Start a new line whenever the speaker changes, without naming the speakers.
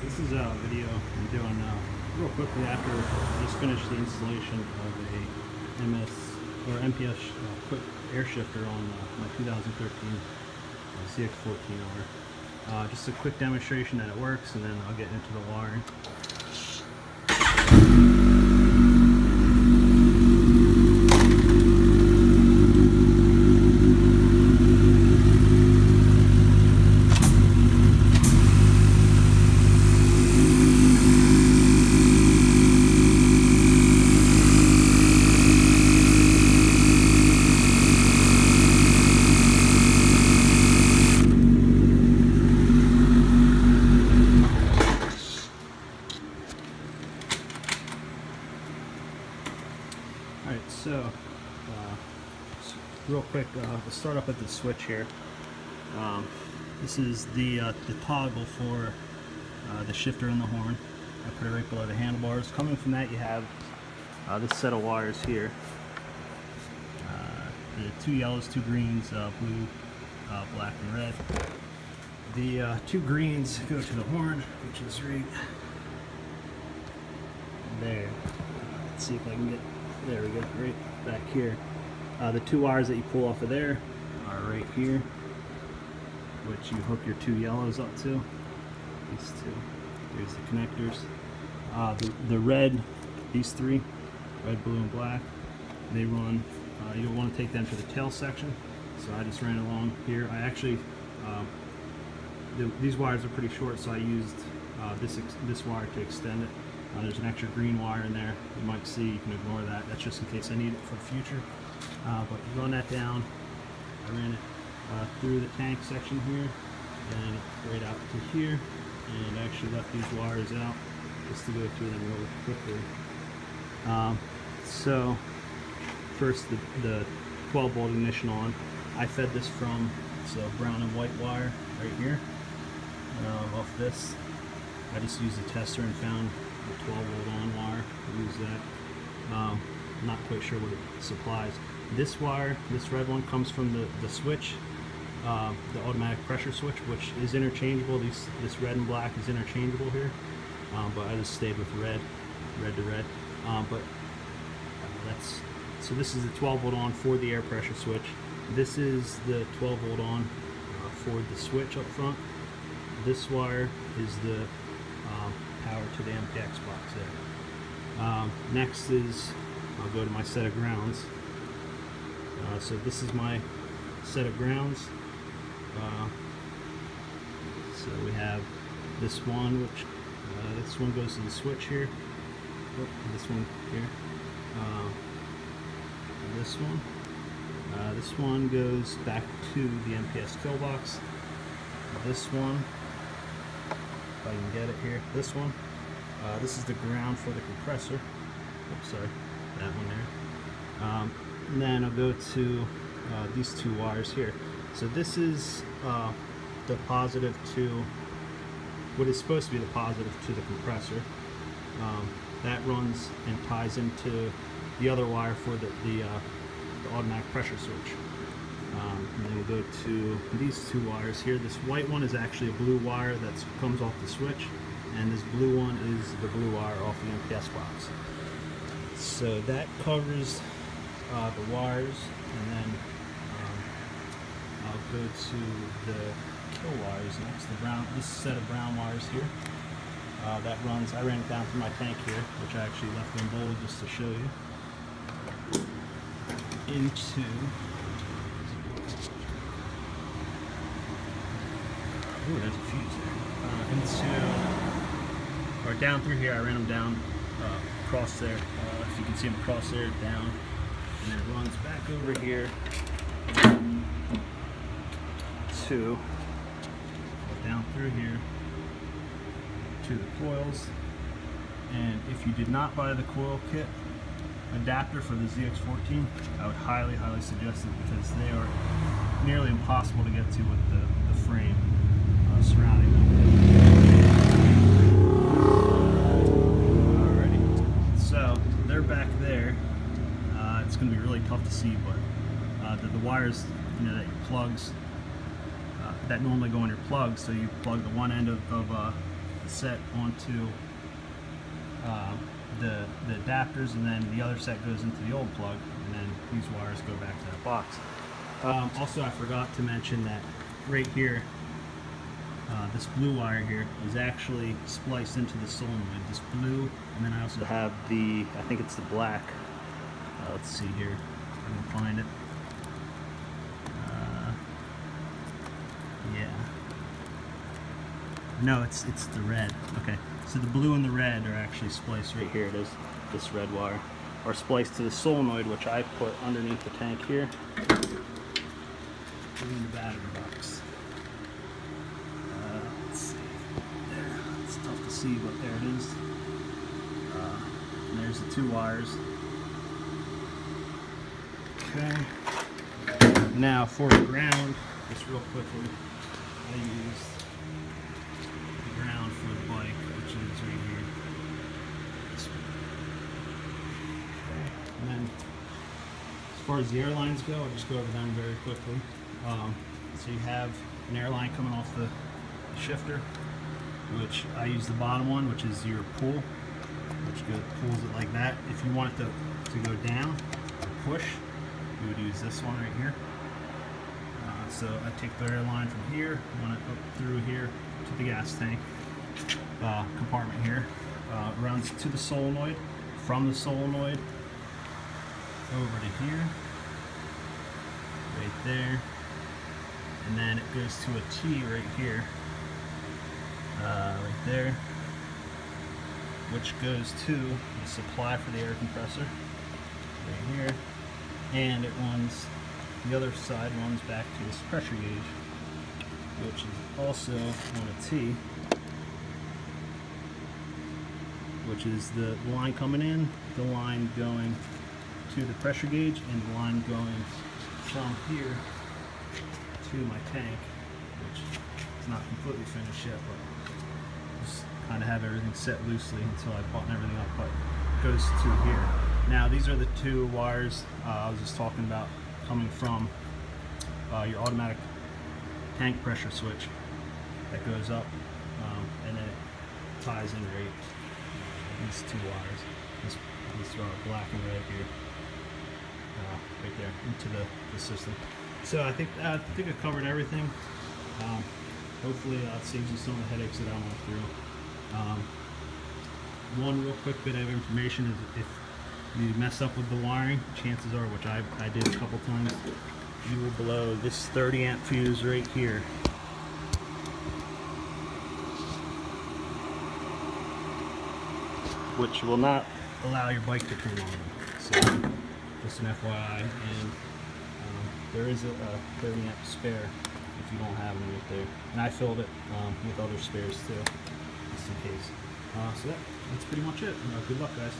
This is a video I'm doing real quickly after I just finished the installation of a MPS quick air shifter on my 2013 ZX14R. Just a quick demonstration that it works, and then I'll get into the wiring. Alright, so real quick, we'll start up at the switch here. This is the toggle for the shifter and the horn. I put it right below the handlebars. Coming from that, you have this set of wires here. The two yellows, two greens, blue, black, and red. The two greens go to the horn, which is right there. Let's see if I can get. There we go, right back here. The two wires that you pull off of there are right here, which you hook your two yellows up to. These two. There's the connectors. The red, these three, red, blue, and black, they run, you don't want to take them to the tail section, so I just ran along here. I actually, these wires are pretty short, so I used this wire to extend it. There's an extra green wire in there. You might see, you can ignore that. That's just in case I need it for the future. But you run that down. I ran it through the tank section here and right out to here, and actually left these wires out just to go through them really quickly. So first, the 12 volt ignition on. I fed this from brown and white wire right here. Off this, I just used a tester and found the 12 volt on wire. Use that. I'm not quite sure what it supplies. This wire, this red one, comes from the switch, the automatic pressure switch, which is interchangeable. This red and black is interchangeable here, but I just stayed with red to red. So this is the 12 volt on for the air pressure switch. This is the 12 volt on for the switch up front. This wire is the power to the MPX box there. Next is, I'll go to my set of grounds. So this is my set of grounds. So we have this one, which this one goes to the switch here. Oh, this one here. This one goes back to the MPS kill box. This one, if I can get it here, this one. This is the ground for the compressor. Oops, sorry, that one there. And then I'll go to these two wires here. So this is the positive to what is supposed to be the positive to the compressor. That runs and ties into the other wire for the automatic pressure switch. And then we'll go to these two wires here. This white one is actually a blue wire that comes off the switch, and this blue one is the blue wire off the MPS box. So that covers the wires, and then I'll go to the kill wires next. This set of brown wires here. That runs. I ran it down through my tank here, which I actually left unbolted just to show you. Into there's a fuse there. Or down through here, I ran them down across there. If you can see them across there, down, and then it runs back over here to down through here to the coils. And if you did not buy the coil kit adapter for the ZX14, I would highly suggest it, because they are nearly impossible to get to with the frame surrounding them. Alrighty, so they're back there. It's going to be really tough to see, but the wires, that your plugs that normally go in your plugs. So you plug the one end of the set onto the adapters, and then the other set goes into the old plug, and then these wires go back to that box. Also, I forgot to mention that right here, this blue wire here is actually spliced into the solenoid. This blue, and then I also have the, I think it's the black. Let's see here, if I can find it. Yeah. No, it's the red. Okay, so the blue and the red are actually spliced right here. It is this red wire, or spliced to the solenoid, which I put underneath the tank here in the battery box. Let's see. There. It's tough to see, but there it is. And there's the two wires. Okay. Now for the ground, just real quickly, I used the ground for the bike, which is right here. Okay. And then, as far as the airlines go, I'll just go over them very quickly. So you have an airline coming off the shifter, which I use the bottom one, which is your pull, which pulls it like that. If you want it to go down or push, you would use this one right here. So I take the airline from here, run it up through here to the gas tank compartment here. Runs to the solenoid, from the solenoid over to here, right there, and then it goes to a T right here, right there, which goes to the supply for the air compressor right here, and it runs, the other side runs back to this pressure gauge, which is also on a T, which is the line coming in, the line going to the pressure gauge, and the line going from here to my tank, which is not completely finished yet, but just kind of have everything set loosely until I button everything up, but it goes to here. Now these are the two wires I was just talking about, coming from your automatic tank pressure switch that goes up, and then it ties in right, these two wires, this black and red here, right there into the system. So I think I covered everything. Hopefully it saves you some of the headaches that I went through. One real quick bit of information is if you mess up with the wiring, chances are, which I did a couple times, you will blow this 30 amp fuse right here. Which will not allow your bike to turn on. So just an FYI, and there is a 30 amp spare if you don't have one right there. And I filled it with other spares too, just in case. So that's pretty much it. Good luck, guys.